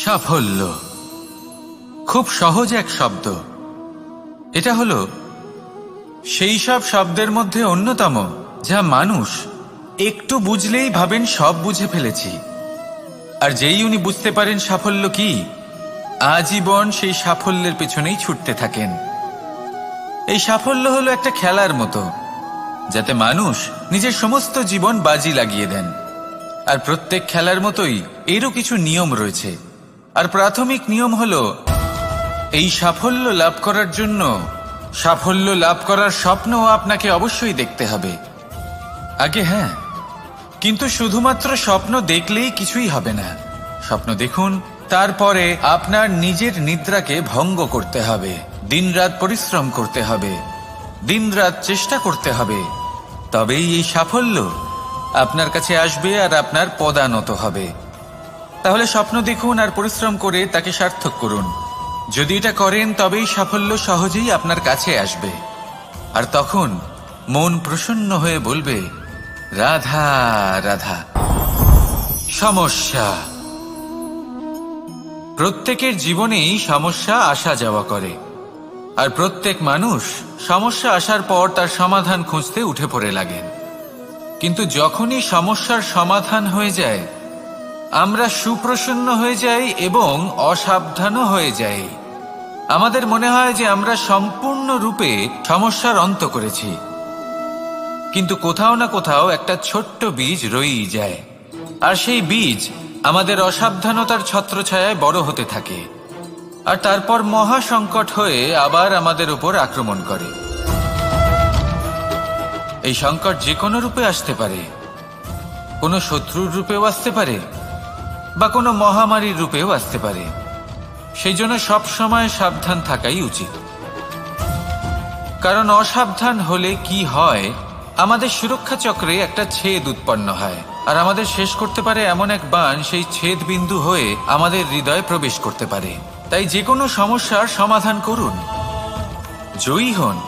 সাফল্য খুব সহজ এক শব্দ। এটা হলো সেই সব শব্দের মধ্যে অন্যতম যা মানুষ একটু বুঝলেই ভাবেন সব বুঝে ফেলেছি, আর যেই উনি বুঝতে পারেন সাফল্য কি, আজীবন সেই সাফল্যের পেছনেই ছুটতে থাকেন। এই সাফল্য হলো একটা খেলার মতো, যাতে মানুষ নিজের সমস্ত জীবন বাজি লাগিয়ে দেন। আর প্রত্যেক খেলার মতোই এরও কিছু নিয়ম রয়েছে। আর প্রাথমিক নিয়ম হলো এই সাফল্য লাভ করার জন্য সাফল্য লাভ করার স্বপ্ন আপনাকে অবশ্যই দেখতে হবে আগে। হ্যাঁ, কিন্তু শুধুমাত্র স্বপ্ন দেখলেই কিছুই হবে না। স্বপ্ন দেখুন, তারপরে আপনার নিজের নিদ্রাকে ভঙ্গ করতে হবে, দিনরাত পরিশ্রম করতে হবে, দিনরাত চেষ্টা করতে হবে। তবেই এই সাফল্য আপনার কাছে আসবে আর আপনার পদানত হবে। তাহলে স্বপ্ন দেখুন আর পরিশ্রম করে তাকে সার্থক করুন। যদি এটা করেন তবেই সাফল্য সহজেই আপনার কাছে আসবে। আর তখন মন প্রসন্ন হয়ে বলবে, রাধা রাধা। সমস্যা, প্রত্যেকের জীবনেই সমস্যা আসা যাওয়া করে, আর প্রত্যেক মানুষ সমস্যা আসার পর তার সমাধান খুঁজতে উঠে পড়ে লাগেন। কিন্তু যখনই সমস্যার সমাধান হয়ে যায়, আমরা সুপ্রসন্ন হয়ে যাই এবং অসাবধানও হয়ে যাই। আমাদের মনে হয় যে আমরা সম্পূর্ণরূপে সমস্যার অন্ত করেছি, কিন্তু কোথাও না কোথাও একটা ছোট্ট বীজ রয়েই যায়, আর সেই বীজ আমাদের অসাবধানতার ছত্রছায়ায় বড় হতে থাকে, আর তারপর মহা সংকট হয়ে আবার আমাদের উপর আক্রমণ করে। এই সংকট যে কোনো রূপে আসতে পারে, কোনো শত্রুর রূপেও আসতে পারে, বা কোনো মহামারীর রূপেও আসতে পারে। সেই জন্য সব সময় সাবধান থাকাই উচিত, কারণ অসাবধান হলে কি হয়, আমাদের সুরক্ষা চক্রে একটা ছেদ উৎপন্ন হয়, আর আমাদের শেষ করতে পারে এমন এক বাণ সেই ছেদ বিন্দু হয়ে আমাদের হৃদয়ে প্রবেশ করতে পারে। তাই যে কোনো সমস্যার সমাধান করুন, জয়ী হন,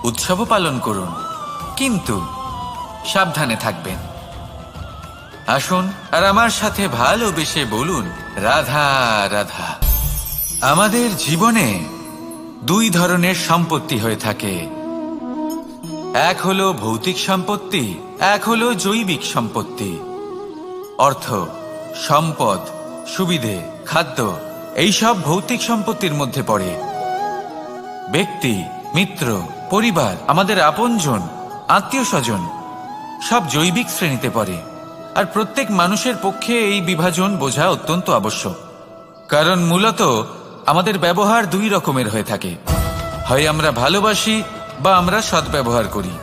উৎসবও পালন করুন, কিন্তু সাবধানে থাকবেন। আসুন আর আমার সাথে ভালোবেসে বলুন, রাধা রাধা। আমাদের জীবনে দুই ধরনের সম্পত্তি হয়ে থাকে, এক হলো ভৌতিক সম্পত্তি, এক হলো জৈবিক সম্পত্তি। অর্থ, সম্পদ, সুবিধে, খাদ্য, এইসব ভৌতিক সম্পত্তির মধ্যে পড়ে। ব্যক্তি, মিত্র, পরিবার, আমাদের আপনজন, আত্মীয় স্বজন সব জৈবিক শ্রেণীতে পড়ে। আর প্রত্যেক মানুষের পক্ষে এই বিভাজন বোঝা অত্যন্ত আবশ্যক, কারণ মূলত আমাদের ব্যবহার দুই রকমের হয়ে থাকে। হয় আমরা ভালোবাসি বা আমরা সদ্ব্যবহার করি।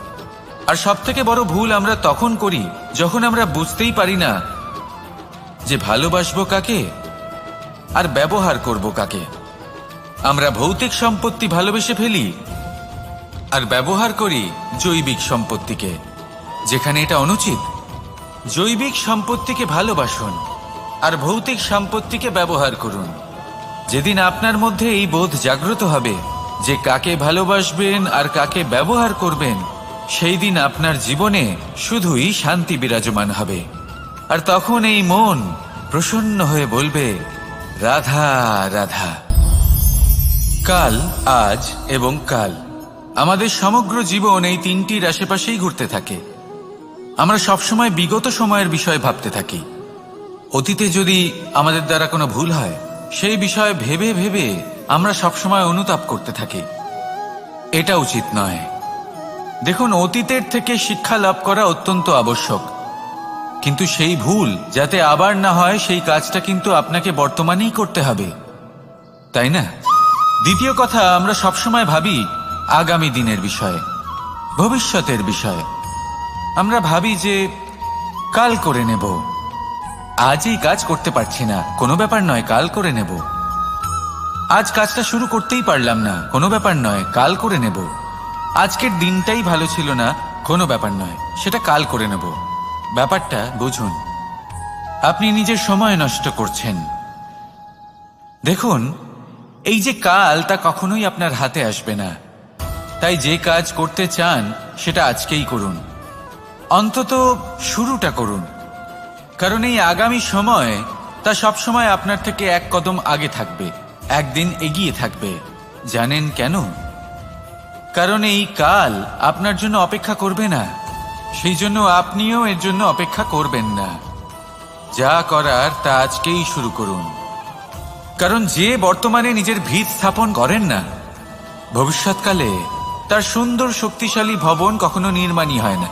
আর সবথেকে বড় ভুল আমরা তখন করি যখন আমরা বুঝতেই পারি না যে ভালোবাসবো কাকে আর ব্যবহার করব কাকে। আমরা ভৌতিক সম্পত্তি ভালোবেসে ফেলি আর ব্যবহার করি জৈবিক সম্পত্তিকে, যেখানে এটা অনুচিত। জৈবিক সম্পত্তিকে ভালোবাসুন আর ভৌতিক সম্পত্তিকে ব্যবহার করুন। যেদিন আপনার মধ্যে এই বোধ জাগ্রত হবে যে কাকে ভালোবাসবেন আর কাকে ব্যবহার করবেন, সেই দিন আপনার জীবনে শুধুই শান্তি বিরাজমান হবে। আর তখন এই মন প্রসন্ন হয়ে বলবে, রাধা রাধা। কাল, আজ এবং কাল, আমাদের সমগ্র জীবন এই তিনটির আশেপাশেই ঘুরতে থাকে। আমরা সবসময় বিগত সময়ের বিষয়ে ভাবতে থাকি। অতীতে যদি আমাদের দ্বারা কোনো ভুল হয়, সেই বিষয়ে ভেবে ভেবে আমরা সবসময় অনুতাপ করতে থাকি। এটা উচিত নয়। দেখুন, অতীতের থেকে শিক্ষা লাভ করা অত্যন্ত আবশ্যক, কিন্তু সেই ভুল যাতে আবার না হয় সেই কাজটা কিন্তু আপনাকে বর্তমানেই করতে হবে, তাই না? দ্বিতীয় কথা, আমরা সবসময় ভাবি আগামী দিনের বিষয়ে, ভবিষ্যতের বিষয়ে। আমরা ভাবি যে কাল করে নেব, আজ এই কাজ করতে পারছি না, কোনো ব্যাপার নয়, কাল করে নেব। আজ কাজটা শুরু করতেই পারলাম না, কোনো ব্যাপার নয়, কাল করে নেব। আজকের দিনটাই ভালো ছিল না, কোনো ব্যাপার নয়, সেটা কাল করে নেব। ব্যাপারটা বুঝুন, আপনি নিজের সময় নষ্ট করছেন। দেখুন, এই যে কাল, তা কখনোই আপনার হাতে আসবে না। তাই যে কাজ করতে চান সেটা আজকেই করুন, অন্তত শুরুটা করুন, কারণ এই আগামী সময় তা সবসময় আপনার থেকে এক কদম আগে থাকবে, একদিন এগিয়ে থাকবে। জানেন কেন? কারণ এই কাল আপনার জন্য অপেক্ষা করবে না, সেই জন্য আপনিও এর জন্য অপেক্ষা করবেন না। যা করার তা আজকেই শুরু করুন। কারণ যে বর্তমানে নিজের ভিত স্থাপন করেন না, ভবিষ্যৎকালে তার সুন্দর শক্তিশালী ভবন কখনো নির্মাণই হয় না।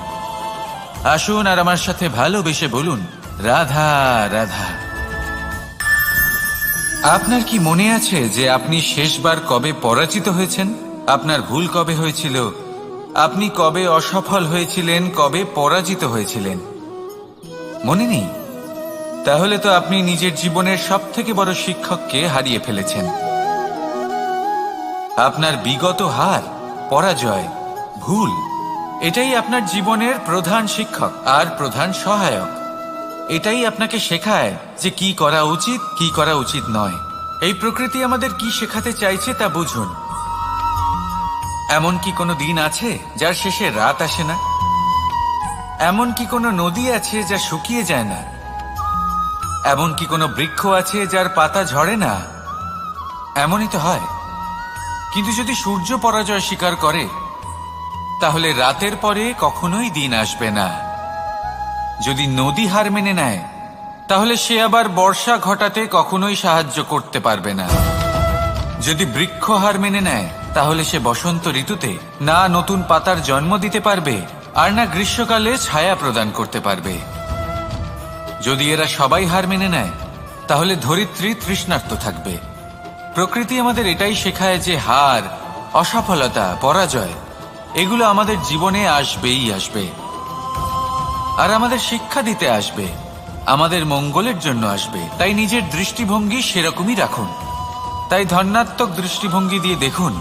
আসুন আর আমার সাথে ভালোবেসে বলুন, রাধা রাধা। আপনার কি মনে আছে যে আপনি শেষবার কবে পরাজিত হয়েছেন? আপনার ভুল কবে হয়েছিল? আপনি কবে অসফল হয়েছিলেন, কবে পরাজিত হয়েছিলেন? মনে নেই? তাহলে তো আপনি নিজের জীবনের সবথেকে বড় শিক্ষককে হারিয়ে ফেলেছেন। আপনার বিগত হার, পরাজয়, ভুল, এটাই আপনার জীবনের প্রধান শিক্ষক আর প্রধান সহায়ক। এটাই আপনাকে শেখায় যে কি করা উচিত, কি করা উচিত নয়। এই প্রকৃতি আমাদের কি শেখাতে চাইছে তা বুঝুন। এমন কি কোনো দিন আছে যার শেষে রাত আসে না? এমন কি কোনো নদী আছে যা শুকিয়ে যায় না? এমন কি কোনো বৃক্ষ আছে যার পাতা ঝরে না? এমনই তো হয়। কিন্তু যদি সূর্য পরাজয় স্বীকার করে, তাহলে রাতের পরে কখনোই দিন আসবে না। যদি নদী হার মেনে নেয়, তাহলে সে আবার বর্ষা ঘটাতে কখনোই সাহায্য করতে পারবে না। যদি বৃক্ষ হার মেনে নেয়, তাহলে সে বসন্ত ঋতুতে না নতুন পাতার জন্ম দিতে পারবে, আর না গ্রীষ্মকালে ছায়া প্রদান করতে পারবে। যদি এরা সবাই হার মেনে নেয়, তাহলে ধরিত্রী তৃষ্ণার্ত থাকবে। প্রকৃতি আমাদের এটাই শেখায় যে হার, অসফলতা, পরাজয় এগুলো আমাদের জীবনে আসবেই আসবে, আর আমাদের শিক্ষা দিতে আসবে, আমাদের মঙ্গলের জন্য আসবে। তাই নিজের দৃষ্টিভঙ্গি সেরকমই রাখুন। তাই ধনাত্মক দৃষ্টিভঙ্গি দিয়ে দেখুন,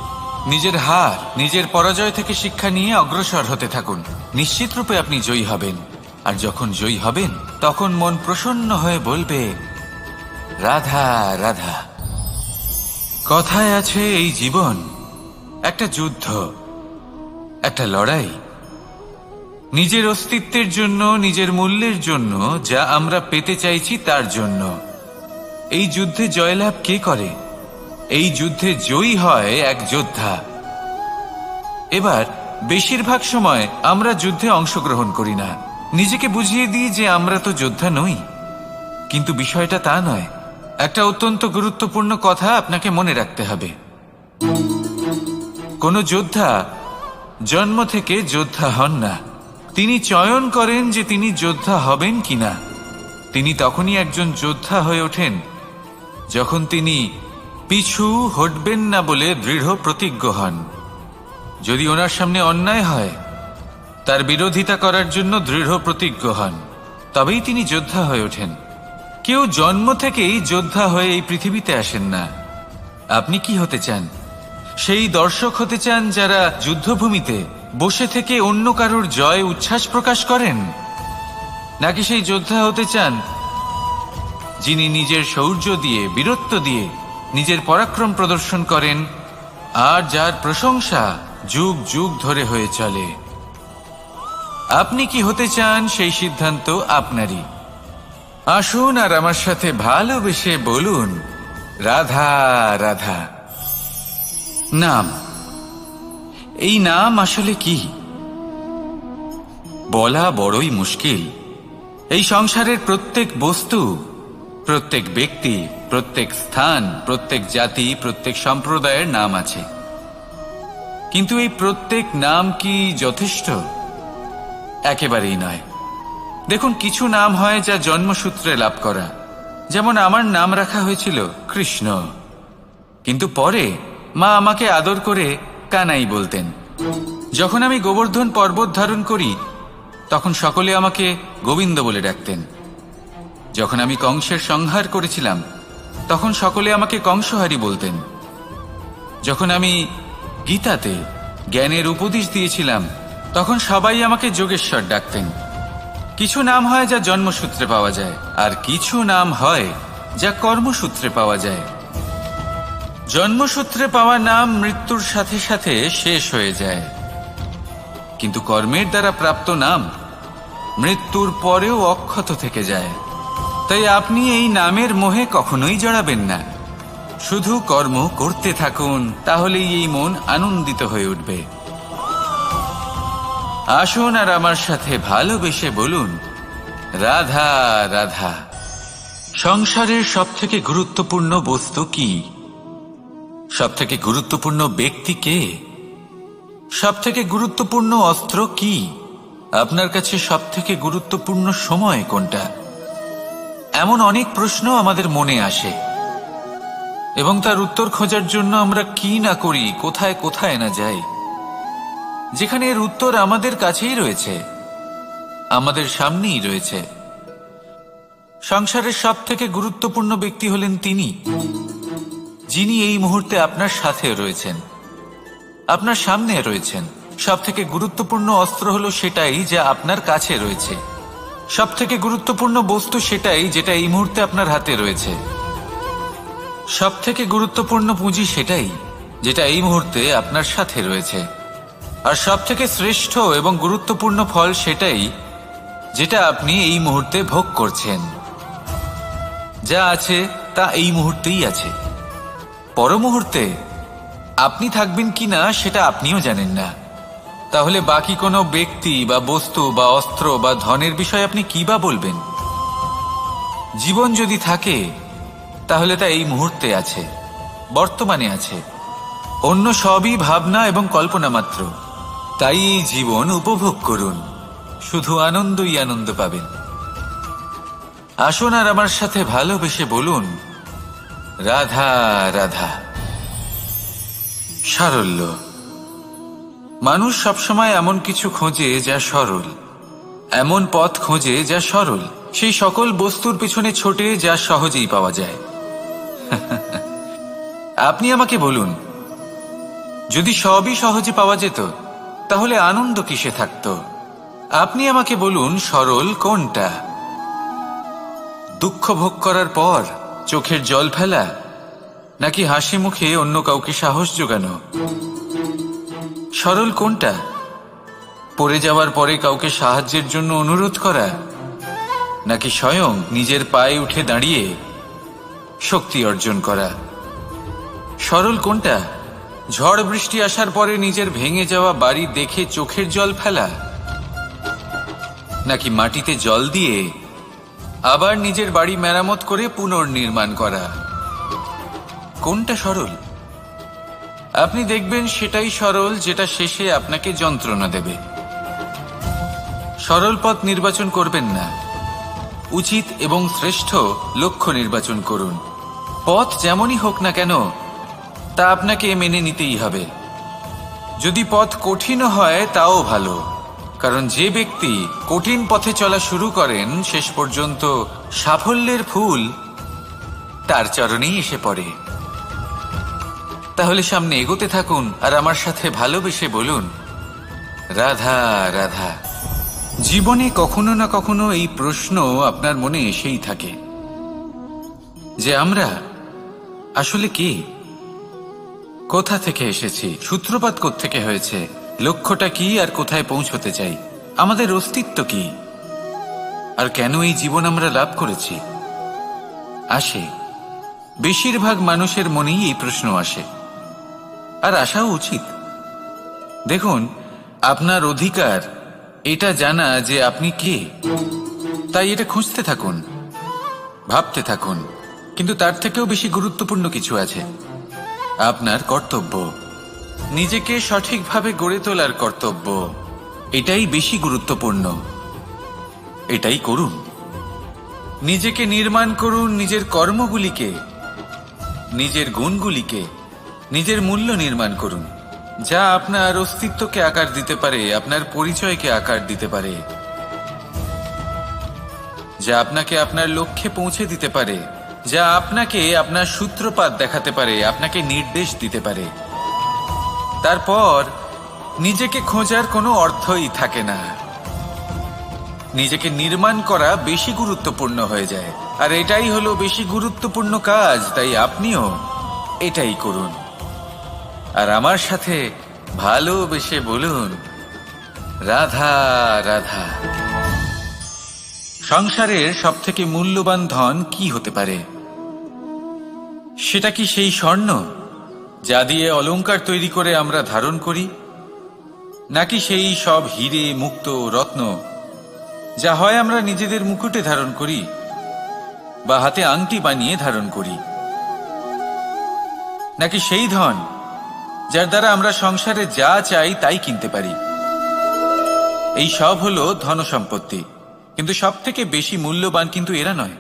নিজের হার, নিজের পরাজয় থেকে শিক্ষা নিয়ে অগ্রসর হতে থাকুন। নিশ্চিত রূপে আপনি জয়ী হবেন। আর যখন জয়ী হবেন, তখন মন প্রসন্ন হয়ে বলবে, রাধা রাধা। কথায় আছে, এই জীবন একটা যুদ্ধ, একটা লড়াই। নিজের অস্তিত্বের জন্য, নিজের মূল্যের জন্য, যা আমরা পেতে চাইছি তার জন্য। এই যুদ্ধে জয়লাভ কে করে? এই যুদ্ধে জয়ী হয় এক যোদ্ধা। এবার বেশিরভাগ সময় আমরা যুদ্ধে অংশগ্রহণ করি না, নিজেকে বুঝিয়ে দিই যে আমরা তো যোদ্ধা নই। কিন্তু বিষয়টা তা নয়। একটা অত্যন্ত গুরুত্বপূর্ণ কথা আপনাকে মনে রাখতে হবে। কোনো যোদ্ধা জন্ম থেকে যোদ্ধা হন না। তিনি চয়ন করেন যে তিনি যোদ্ধা হবেন কিনা। তিনি তখনই একজন যোদ্ধা হয়ে ওঠেন যখন তিনি পিছু হটবেন না বলে দৃঢ় প্রতিজ্ঞ হন। যদি ওনার সামনে অন্যায় হয়, তার বিরোধিতা করার জন্য দৃঢ় প্রতিজ্ঞ হন, তবেই তিনি যোদ্ধা হয়ে ওঠেন। কেউ জন্ম থেকেই যোদ্ধা হয়ে এই পৃথিবীতে আসেন না। আপনি কি হতে চান? সেই দর্শক হতে চান যারা যুদ্ধভূমিতে বসে থেকে অন্য কারোর জয় উচ্ছ্বাস প্রকাশ করেন? নাকি সেই যোদ্ধা হতে চান যিনি নিজের শৌর্য দিয়ে, বীরত্ব দিয়ে নিজের পরাক্রম প্রদর্শন করেন, আর যার প্রশংসা যুগ যুগ ধরে হয়ে চলে? আপনি কি হতে চান, সেই সিদ্ধান্ত আপনারই। আসুন আর আমার সাথে ভালোবেসে বলুন, রাধা রাধা। নাম, এই নাম আসলে কি বলা বড়ই মুশকিল। এই সংসারের প্রত্যেক বস্তু, প্রত্যেক ব্যক্তি, প্রত্যেক স্থান, প্রত্যেক জাতি, প্রত্যেক সম্প্রদায়ের নাম আছে। কিন্তু এই প্রত্যেক নাম কি যথেষ্ট? একেবারেই নয়। দেখুন, কিছু নাম হয় যা জন্মসূত্রে লাভ করা। যেমন আমার নাম রাখা হয়েছিল কৃষ্ণ, কিন্তু পরে মা আমাকে আদর করে কানাই বলতেন। যখন আমি গোবর্ধন পর্বত ধারণ করি, তখন সকলে আমাকে গোবিন্দ বলে ডাকতেন। যখন আমি কংসের সংহার করেছিলাম, তখন সকলে আমাকে কংসহারি বলতেন। যখন আমি গীতাতে জ্ঞানের উপদেশ দিয়েছিলাম, তখন সবাই আমাকে যোগেশ্বর ডাকতেন। কিছু নাম হয় যা জন্মসূত্রে পাওয়া যায়, আর কিছু নাম হয় যা কর্মসূত্রে পাওয়া যায়। জন্মসূত্রে পাওয়া নাম মৃত্যুর সাথে সাথে শেষ হয়ে যায়, কিন্তু কর্মের দ্বারা প্রাপ্ত নাম মৃত্যুর পরেও অক্ষত থেকে যায়। তাই আপনি এই নামের মোহে কখনোই জড়াবেন না। শুধু কর্ম করতে থাকুন, তাহলেই এই মন আনন্দিত হয়ে উঠবে। আসুন আর আমার সাথে ভালোবেসে বলুন, রাধা রাধা। সংসারের সবথেকে গুরুত্বপূর্ণ বস্তু কি? সবথেকে গুরুত্বপূর্ণ ব্যক্তি কে? সবথেকে গুরুত্বপূর্ণ অস্ত্র কি? আপনার কাছে সবথেকে গুরুত্বপূর্ণ সময় কোনটা? এমন অনেক প্রশ্ন আমাদের মনে আসে, এবং তার উত্তর খোঁজার জন্য আমরা কি না করি, কোথায় কোথায় না যাই, যেখানে এর উত্তর আমাদের কাছেই রয়েছে, আমাদের সামনেই রয়েছে। সংসারের সবথেকে গুরুত্বপূর্ণ ব্যক্তি হলেন তিনি, যিনি এই মুহূর্তে আপনার সাথে রয়েছেন, আপনার সামনে রয়েছেন। সবথেকে গুরুত্বপূর্ণ অস্ত্র হলো সেটাই যা আপনার কাছে রয়েছে। সবথেকে গুরুত্বপূর্ণ বস্তু সেটাই যেটা এই মুহূর্তে আপনার হাতে রয়েছে। সবথেকে গুরুত্বপূর্ণ পুঁজি সেটাই যেটা এই মুহূর্তে আপনার সাথে রয়েছে। আর সবথেকে শ্রেষ্ঠ এবং গুরুত্বপূর্ণ ফল সেটাই যেটা আপনি এই মুহূর্তে ভোগ করছেন। যা আছে তা এই মুহূর্তেই আছে। পর মুহূর্তে আপনি থাকবেন কিনা সেটা আপনিও জানেন না। তাহলে বাকি কোনো ব্যক্তি বা বস্তু বা অস্ত্র বা ধনের বিষয়ে আপনি কি বা বলবেন? জীবন যদি থাকে তাহলে তা এই মুহূর্তে আছে, বর্তমানে আছে। অন্য সবই ভাবনা এবং কল্পনা মাত্র। তাই এই জীবন উপভোগ করুন, শুধু আনন্দই আনন্দ পাবেন। আসুন আর আমার সাথে ভালোবেসে বলুন, রাধা রাধা। সারল্য। মানুষ সবসময় এমন কিছু খোঁজে যা সরল, এমন পথ খোঁজে যা সরল, সেই সকল বস্তুর পিছনে ছোটে যা সহজেই পাওয়া যায়। আপনি আমাকে বলুন, যদি সবই সহজে পাওয়া যেত তাহলে আনন্দ কিসে থাকতো? আপনি আমাকে বলুন, সরল কোনটা? দুঃখ ভোগ করার পর চোখের জল ফেলা, নাকি হাসি মুখে অন্য কাউকে সাহস জোগানো? সরল কোনটা? পড়ে যাওয়ার পরে কাউকে সাহায্যের জন্য অনুরোধ করা, নাকি স্বয়ং নিজের পায়ে উঠে দাঁড়িয়ে শক্তি অর্জন করা? সরল কোনটা? ঝড় বৃষ্টি আসার পরে নিজের ভেঙে যাওয়া বাড়ি দেখে চোখের জল ফেলা, নাকি মাটিতে জল দিয়ে আবার নিজের বাড়ি মেরামত করে পুনর্নির্মাণ করা? কোনটা সরল? আপনি দেখবেন সেটাই সরল যেটা শেষে আপনাকে যন্ত্রণা দেবে। সরল পথ নির্বাচন করবেন না, উচিত এবং শ্রেষ্ঠ লক্ষ্য নির্বাচন করুন। পথ যেমনই হোক না কেন তা আপনাকে মেনে নিতেই হবে। যদি পথ কঠিনও হয় তাও ভালো, কারণ যে ব্যক্তি কঠিন পথে চলা শুরু করেন শেষ পর্যন্ত সাফল্যের ফুল তার চরণেই এসে পড়ে। তাহলে সামনে এগোতে থাকুন আর আমার সাথে ভালোবেসে বলুন, রাধা রাধা। জীবনে কখনো না কখনো এই প্রশ্ন আপনার মনে এসেই থাকে যে আমরা আসলে কি, কোথা থেকে এসেছি, সূত্রপাত কোত্থেকে হয়েছে, লক্ষ্যটা কি আর কোথায় পৌঁছতে চাই, আমাদের অস্তিত্ব কি, আর কেন এই জীবন আমরা লাভ করেছি? আসে, বেশিরভাগ মানুষের মনেই এই প্রশ্ন আসে, আর আসাও উচিত। দেখুন, আপনার অধিকার এটা জানা যে আপনি কে। তাই এটা খুঁজতে থাকুন, ভাবতে থাকুন। কিন্তু তার থেকেও বেশি গুরুত্বপূর্ণ কিছু আছে, আপনার কর্তব্য, নিজেকে সঠিকভাবে গড়ে তোলার কর্তব্য। এটাই বেশি গুরুত্বপূর্ণ। এটাই করুন। নিজেকে নির্মাণ করুন, নিজের কর্মগুলিকে, নিজের গুণগুলিকে, নিজের মূল্য নির্মাণ করুন, যা আপনার অস্তিত্বকে আকার দিতে পারে, আপনার পরিচয়কে আকার দিতে পারে, যা আপনাকে আপনার লক্ষ্যে পৌঁছে দিতে পারে, যা আপনাকে আপনার সূত্রপাত দেখাতে পারে, আপনাকে নির্দেশ দিতে পারে। তারপর নিজেকে খোঁজার কোনো অর্থই থাকে না। নিজেকে নির্মাণ করা বেশি গুরুত্বপূর্ণ হয়ে যায়, আর এটাই হলো বেশি গুরুত্বপূর্ণ কাজ। তাই আপনিও এটাই করুন আর আমার সাথে ভালোবেসে বলুন, রাধা রাধা। সংসারের সবথেকে মূল্যবান ধন কি হতে পারে? সেটা কি সেই স্বর্ণ যা দিয়ে অলংকার তৈরি করে আমরা ধারণ করি, নাকি সেই সব হিরে, মুক্ত, রত্ন যা হয় আমরা নিজেদের মুকুটে ধারণ করি বা হাতে আংটি বানিয়ে ধারণ করি, নাকি সেই ধন যার দ্বারা আমরা সংসারে যা চাই তাই কিনতে পারি? এই সব হলো ধন সম্পত্তি, কিন্তু সব থেকে বেশি মূল্যবান কিন্তু এরা নয়।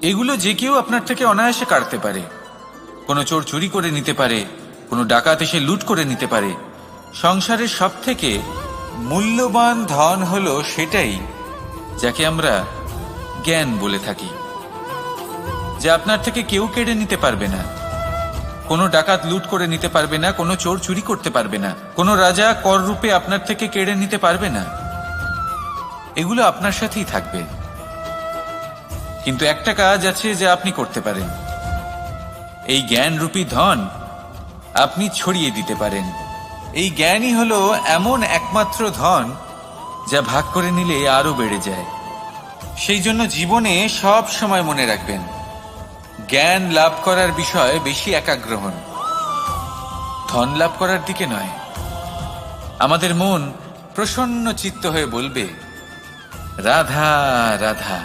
এগুলো যে কেউ আপনার থেকে অনায়াসে কাটতে পারে। কোনো চোর চুরি করে নিতে পারে, কোনো ডাকাত এসে লুট করে নিতে পারে। সংসারের সব থেকে মূল্যবান ধন হলো সেটাই যাকে আমরা জ্ঞান বলে থাকি, যা আপনার থেকে কেউ কেড়ে নিতে পারবে না। কোনো ডাকাত লুট করে নিতে পারবে না, কোনো চোর চুরি করতে পারবে না, কোনো রাজা কর রূপে আপনার থেকে কেড়ে নিতে পারবে না। এগুলো আপনার সাথেই থাকবে। কিন্তু একটা কাজ আছে যা আপনি করতে পারেন। এই জ্ঞান রূপী ধন আপনি ছড়িয়ে দিতে পারেন। এই জ্ঞানই হলো এমন একমাত্র ধন যা ভাগ করে নিলে আরো বেড়ে যায়। সেই জন্য জীবনে সব সময় মনে রাখবেন, জ্ঞান লাভ করার বিষয়ে বেশি একাগ্র হন, ধন লাভ করার দিকে নয়। আমাদের মন প্রসন্ন চিত্ত হয়ে বলবে, রাধা রাধা।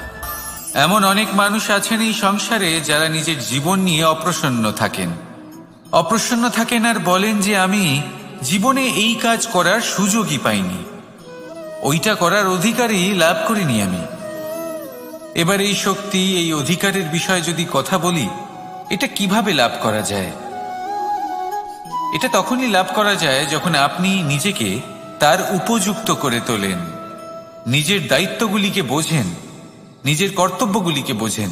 এমন অনেক মানুষ আছেন এই সংসারে যারা নিজের জীবন নিয়ে অপ্রসন্ন থাকেন। অপ্রসন্ন থাকেন আর বলেন যে আমি জীবনে এই কাজ করার সুযোগই পাইনি, ওইটা করার অধিকারই লাভ করিনি আমি। এবার এই শক্তি, এই অধিকারের বিষয়ে যদি কথা বলি, এটা কিভাবে লাভ করা যায়? এটা তখনই লাভ করা যায় যখন আপনি নিজেকে তার উপযুক্ত করে তোলেন, নিজের দায়িত্বগুলিকে বোঝেন, নিজের কর্তব্যগুলিকে বোঝেন।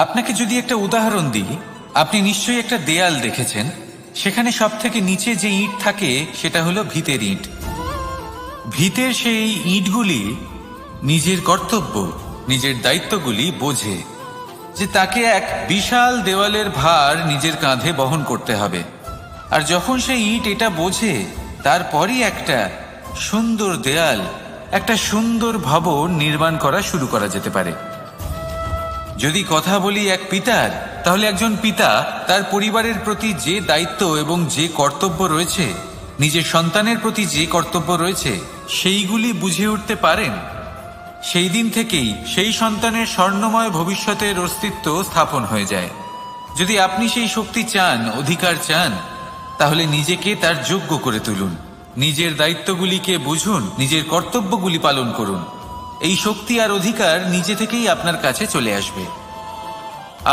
আপনাকে যদি একটা উদাহরণ দিই, আপনি নিশ্চয়ই একটা দেয়াল দেখেছেন। সেখানে সব থেকে নিচে যে ইট থাকে সেটা হলো ভিতের ইট। ভিতের সেই ইটগুলি নিজের কর্তব্য, নিজের দায়িত্বগুলি বোঝে, যে তাকে এক বিশাল দেওয়ালের ভার নিজের কাঁধে বহন করতে হবে। আর যখন সেই ইট এটা বোঝে, তারপরই একটা সুন্দর দেয়াল, একটা সুন্দর ভবন নির্মাণ করা শুরু করা যেতে পারে। যদি কথা বলি এক পিতার, তাহলে একজন পিতা তার পরিবারের প্রতি যে দায়িত্ব এবং যে কর্তব্য রয়েছে, নিজের সন্তানের প্রতি যে কর্তব্য রয়েছে, সেইগুলি বুঝে উঠতে পারেন। সেই দিন থেকেই সেই সন্তানের স্বর্ণময় ভবিষ্যতের অস্তিত্ব স্থাপন হয়ে যায়। যদি আপনি সেই শক্তি চান, অধিকার চান, তাহলে নিজেকে তার যোগ্য করে তুলুন, নিজের দায়িত্বগুলিকে বুঝুন, নিজের কর্তব্যগুলি পালন করুন। এই শক্তি আর অধিকার নিজে থেকেই আপনার কাছে চলে আসবে।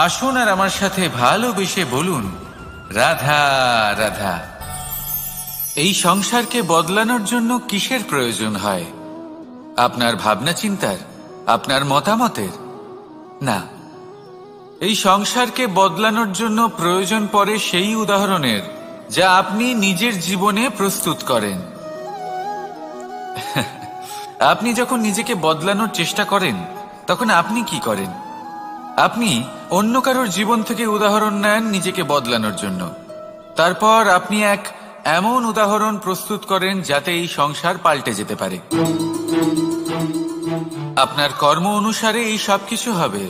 আসুন আর আমার সাথে ভালোবেসে বলুন, রাধা রাধা। এই সংসারকে বদলানোর জন্য কিসের প্রয়োজন হয়? আপনার ভাবনা চিন্তার, আপনার মতামতের? না, এই সংসারকে বদলানোর জন্য প্রয়োজন পড়ে সেই উদাহরণের যা আপনি নিজের জীবনে প্রস্তুত করেন। আপনি যখন নিজেকে বদলানোর চেষ্টা করেন, তখন আপনি কি করেন? আপনি অন্য কারোর জীবন থেকে উদাহরণ নেন নিজেকে বদলানোর জন্য। তারপর আপনি এক এমন উদাহরণ প্রস্তুত করেন যাতে এই সংসার পাল্টে যেতে পারে। আপনার কর্ম অনুসারে এই সবকিছু হবে।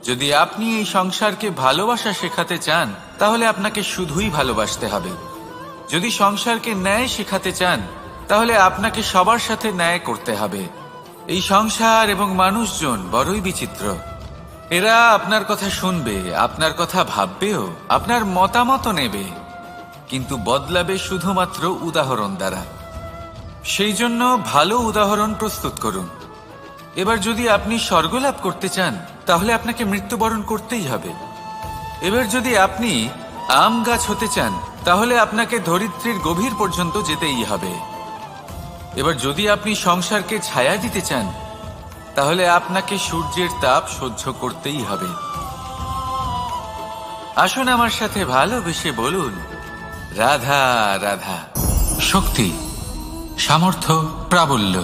যদি আপনি এই সংসারকে ভালোবাসা শেখাতে চান, তাহলে আপনাকে শুধুই ভালোবাসতে হবে। যদি সংসারকে ন্যায় শেখাতে চান, তাহলে আপনাকে সবার সাথে ন্যায় করতে হবে। এই সংসার এবং মানুষজন বড়ই বিচিত্র। এরা আপনার কথা শুনবে, আপনার কথা ভাববেও, আপনার মতামত নেবে, কিন্তু বদলাবে শুধুমাত্র উদাহরণ দ্বারা। সেই জন্য ভালো উদাহরণ প্রস্তুত করুন। এবার যদি আপনি স্বর্গলাভ করতে চান, তাহলে আপনাকে মৃত্যুবরণ করতেই হবে। এবার যদি আপনি আম গাছ হতে চান, তাহলে আপনাকে ধরিত্রীর গভীর পর্যন্ত যেতেই হবে। এবার যদি আপনি সংসারকে ছায়া দিতে চান, তাহলে আপনাকে সূর্যের তাপ সহ্য করতেই হবে। আসুন আমার সাথে ভালোবেসে বলুন, রাধা রাধা। শক্তি, সামর্থ্য, প্রাবল্য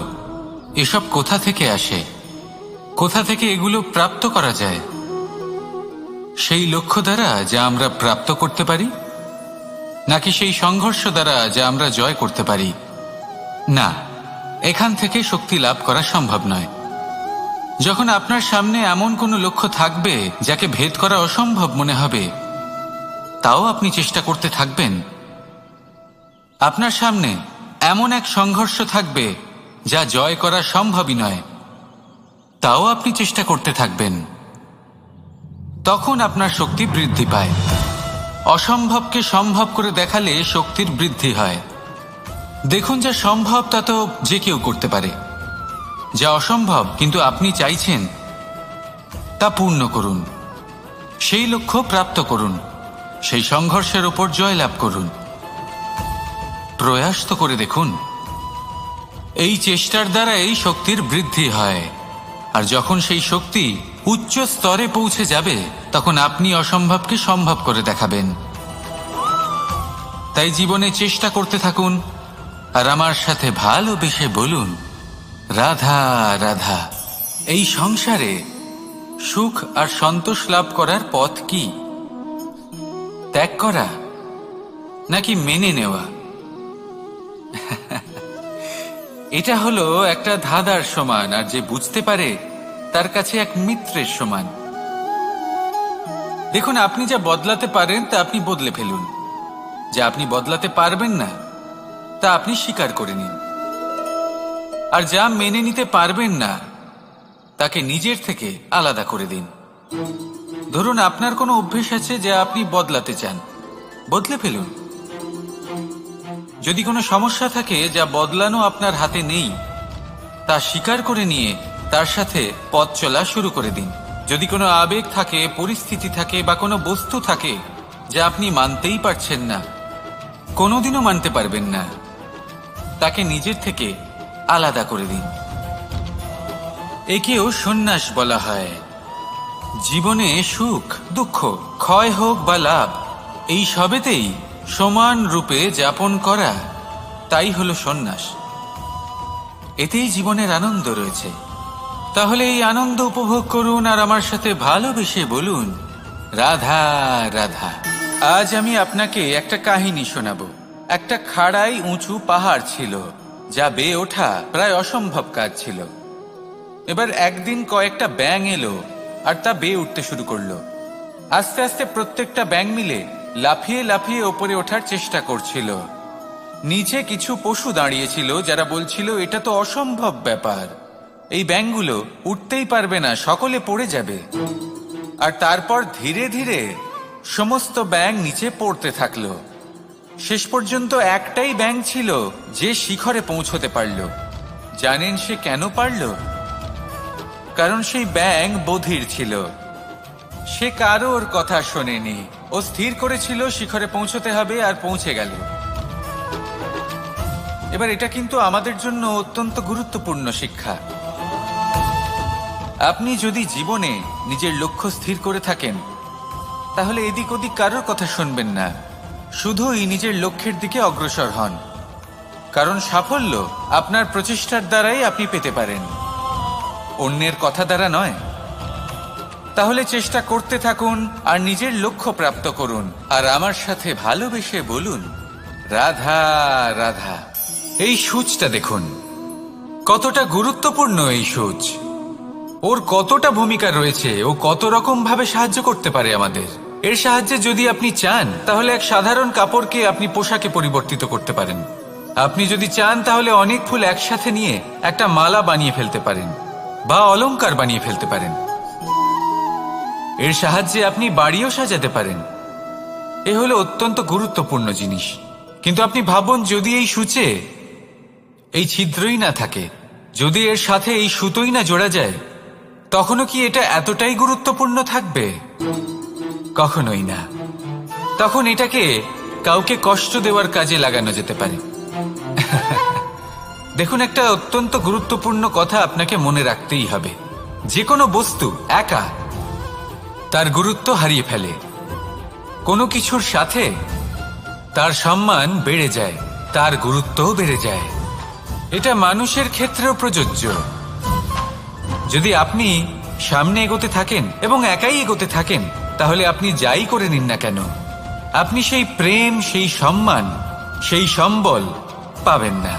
এসব কোথা থেকে আসে? কোথা থেকে এগুলো প্রাপ্ত করা যায়? সেই লক্ষ্য দ্বারা যা আমরা প্রাপ্ত করতে পারি, নাকি সেই সংঘর্ষ দ্বারা যা আমরা জয় করতে পারি? না, এখান থেকে শক্তি লাভ করা সম্ভব নয়। যখন আপনার সামনে এমন কোনো লক্ষ্য থাকবে যাকে ভেদ করা অসম্ভব মনে হবে, তাও আপনি চেষ্টা করতে থাকবেন। আপনার সামনে এমন এক সংঘর্ষ থাকবে যা জয় করা সম্ভবই নয়, তাও আপনি চেষ্টা করতে থাকবেন। তখন আপনার শক্তি বৃদ্ধি পায়। অসম্ভবকে সম্ভব করে দেখালে শক্তির বৃদ্ধি হয়। দেখুন, যা সম্ভব তা তো যে কেউ করতে পারে। যা অসম্ভব কিন্তু আপনি চাইছেন, তা পূর্ণ করুন। সেই লক্ষ্য প্রাপ্ত করুন, সেই সংঘর্ষের ওপর জয়লাভ করুন। প্রয়াস তো করে দেখুন। এই চেষ্টার দ্বারা এই শক্তির বৃদ্ধি হয়, আর যখন সেই শক্তি উচ্চ স্তরে পৌঁছে যাবে, তখন আপনি অসম্ভবকে সম্ভব করে দেখাবেন। তাই জীবনে চেষ্টা করতে থাকুন, আর আমার সাথে ভালোবেসে বলুন, রাধা রাধা। এই সংসারে সুখ আর সন্তোষ লাভ করার পথ কি? ত্যাগ করা নাকি মেনে নেওয়া? এটা হলো একটা ধাঁধার সমান, আর যে বুঝতে পারে তার কাছে এক মিত্রের সমান। দেখুন, আপনি যা বদলাতে পারেন তা আপনি বদলে ফেলুন। যা আপনি বদলাতে পারবেন না তা আপনি স্বীকার করে নিন। আর যা মেনে নিতে পারবেন না তাকে নিজের থেকে আলাদা করে দিন। ধরুন, আপনার কোনো অভ্যেস আছে যা আপনি বদলাতে চান, বদলে ফেলুন। যদি কোনো সমস্যা থাকে যা বদলানো আপনার হাতে নেই, তা স্বীকার করে নিয়ে তার সাথে পথ চলা শুরু করে দিন। যদি কোনো আবেগ থাকে, পরিস্থিতি থাকে বা কোনো বস্তু থাকে যা আপনি মানতেই পারছেন না, কোনোদিনও মানতে পারবেন না, তাকে নিজের থেকে আলাদা করে দিন। একেও সন্ন্যাস বলা হয়। জীবনে সুখ দুঃখ, ক্ষয় হোক বা লাভ, এই সবেতেই সমান রূপে যাপন করা, তাই হলো সন্ন্যাস। এতেই জীবনের আনন্দ রয়েছে। তাহলে এই আনন্দ উপভোগ করুন, আর আমার সাথে ভালোবেসে বলুন, রাধা রাধা। আজ আমি আপনাকে একটা কাহিনী শোনাবো। একটা খাড়াই উঁচু পাহাড় ছিল, যা বেয়ে ওঠা প্রায় অসম্ভব কাজ ছিল। এবার একদিন কয়েকটা ব্যাঙ এলো আর তা বেয়ে উঠতে শুরু করলো। আস্তে আস্তে প্রত্যেকটা ব্যাঙ মিলে লাফিয়ে লাফিয়ে ওপরে ওঠার চেষ্টা করছিল। নিচে কিছু পশু দাঁড়িয়েছিল যারা বলছিল, এটা তো অসম্ভব ব্যাপার, এই ব্যাঙগুলো উঠতেই পারবে না, সকলে পড়ে যাবে। আর তারপর ধীরে ধীরে সমস্ত ব্যাঙ নিচে পড়তে থাকলো। শেষ পর্যন্ত একটাই ব্যাঙ ছিল যে শিখরে পৌঁছতে পারল। জানেন সে কেন পারল? কারণ সেই ব্যাঙ বধির ছিল। সে কারোর কথা শোনেনি। ও স্থির করেছিল শিখরে পৌঁছতে হবে, আর পৌঁছে গেল। এবার এটা কিন্তু আমাদের জন্য অত্যন্ত গুরুত্বপূর্ণ শিক্ষা। আপনি যদি জীবনে নিজের লক্ষ্য স্থির করে থাকেন, তাহলে এদিক ওদিক কারোর কথা শুনবেন না, শুধুই নিজের লক্ষ্যের দিকে অগ্রসর হন। কারণ সাফল্য আপনার প্রচেষ্টার দ্বারাই আপনি পেতে পারেন, অন্যের কথা দ্বারা নয়। তাহলে চেষ্টা করতে থাকুন আর নিজের লক্ষ্য প্রাপ্ত করুন, আর আমার সাথে ভালোবেসে বলুন, রাধা রাধা। এই সূচটা দেখুন, কতটা গুরুত্বপূর্ণ এই সূচ। ওর কতটা ভূমিকা রয়েছে, ও কত রকম ভাবে সাহায্য করতে পারে আমাদের। এর সাহায্যে যদি আপনি চান, তাহলে এক সাধারণ কাপড়কে আপনি পোশাকে পরিবর্তিত করতে পারেন। আপনি যদি চান, তাহলে অনেক ফুল একসাথে নিয়ে একটা মালা বানিয়ে ফেলতে পারেন, বা অলংকার বানিয়ে ফেলতে পারেন। এর সাহায্যে আপনি বাড়িও সাজাতে পারেন। এ হলো অত্যন্ত গুরুত্বপূর্ণ জিনিস। কিন্তু আপনি ভাবুন, যদি এই সূচে এই ছিদ্রই না থাকে, যদি এর সাথে এই সুতোই না জোড়া যায়, তখনও কি এটা এতটাই গুরুত্বপূর্ণ থাকবে? কখনোই না। তখন এটাকে কাউকে কষ্ট দেওয়ার কাজে লাগানো যেতে পারে। দেখুন, একটা অত্যন্ত গুরুত্বপূর্ণ কথা আপনাকে মনে রাখতেই হবে। যে কোনো বস্তু একা তার গুরুত্ব হারিয়ে ফেলে, কোনো কিছুর সাথে তার সম্মান বেড়ে যায়, তার গুরুত্বও বেড়ে যায়। এটা মানুষের ক্ষেত্রেও প্রযোজ্য। যদি আপনি সামনে এগোতে থাকেন এবং একাই এগোতে থাকেন, তাহলে আপনি যাই করে নিন না কেন, আপনি সেই প্রেম, সেই সম্মান, সেই সম্বল পাবেন না।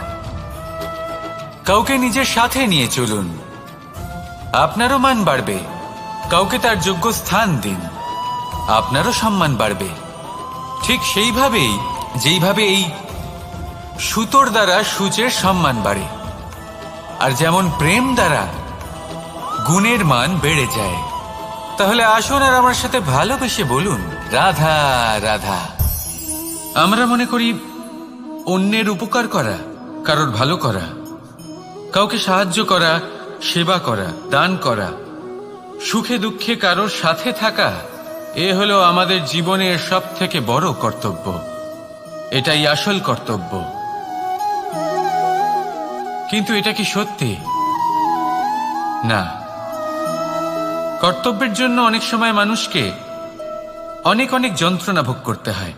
কাউকে নিজের সাথে নিয়ে চলুন, আপনারও মান বাড়বে। কাউকে তার যোগ্য স্থান দিন, আপনারও সম্মান বাড়বে। ঠিক সেইভাবেই যেইভাবে এই সুতোর দ্বারা সূচের সম্মান বাড়ে, আর যেমন প্রেম দ্বারা গুণের মান বেড়ে যায়। তাহলে আসুন আর আমার সাথে ভালোবেসে বলুন, রাধা রাধা। আমরা মনে করি অন্যের উপকার করা, কারোর ভালো করা, কাউকে সাহায্য করা, সেবা করা, দান করা, সুখে দুঃখে কারোর সাথে থাকা, এ হলো আমাদের জীবনের সবথেকে বড় কর্তব্য। এটাই আসল কর্তব্য। কিন্তু এটা কি সত্যি? না। কর্তব্যের জন্য অনেক সময় মানুষকে অনেক অনেক যন্ত্রণা ভোগ করতে হয়।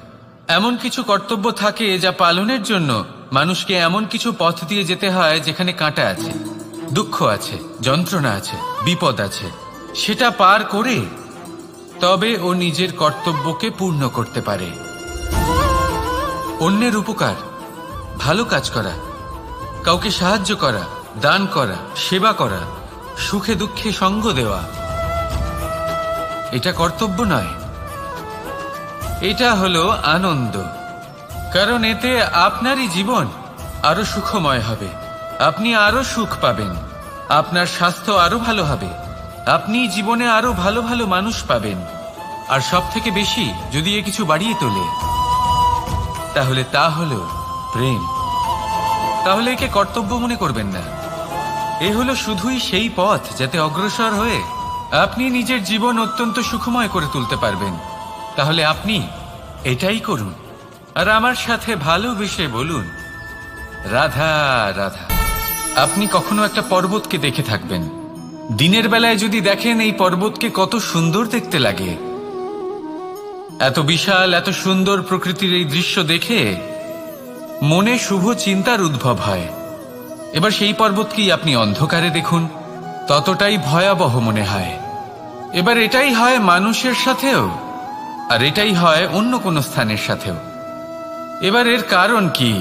এমন কিছু কর্তব্য থাকে যা পালনের জন্য মানুষকে এমন কিছু পথ দিয়ে যেতে হয় যেখানে কাঁটা আছে, দুঃখ আছে, যন্ত্রণা আছে, বিপদ আছে। সেটা পার করে তবে ও নিজের কর্তব্যকে পূর্ণ করতে পারে। অন্যের উপকার, ভালো কাজ করা, কাউকে সাহায্য করা, দান করা, সেবা করা, সুখে দুঃখে সঙ্গ দেওয়া, এটা কর্তব্য নয়, এটা হলো আনন্দ। কারণ এতে আপনারই জীবন আরো সুখময় হবে, আপনি আরো সুখ পাবেন, আপনার স্বাস্থ্য আরো ভালো হবে, আপনি জীবনে আরো ভালো ভালো মানুষ পাবেন। আর সব থেকে বেশি যদি এ কিছু বাড়িয়ে তোলে, তাহলে তা হলো প্রেম। তাহলে একে কর্তব্য মনে করবেন না, এ হলো শুধুই সেই পথ যাতে অগ্রসর হয়ে আপনি নিজের জীবন অত্যন্ত সুখময় করে তুলতে পারবেন। তাহলে আপনি এটাই করুন আর আমার সাথে ভালোবেসে বলুন, রাধা রাধা। আপনি কখনো একটা পর্বতকে দেখে থাকবেন। দিনের বেলায় যদি দেখেন এই পর্বতকে কত সুন্দর দেখতে লাগে, এত বিশাল এত সুন্দর প্রকৃতির এই দৃশ্য দেখে মনে শুভ চিন্তার উদ্ভব হয়। এবার সেই পর্বতকেই আপনি অন্ধকারে দেখুন, ততটাই ভয়াবহ মনে হয়। এবার এটাই হয় মানুষের সাথেও, আর এটাই হয় অন্য কোনো স্থানের সাথেও। এবার এর কারণ কি?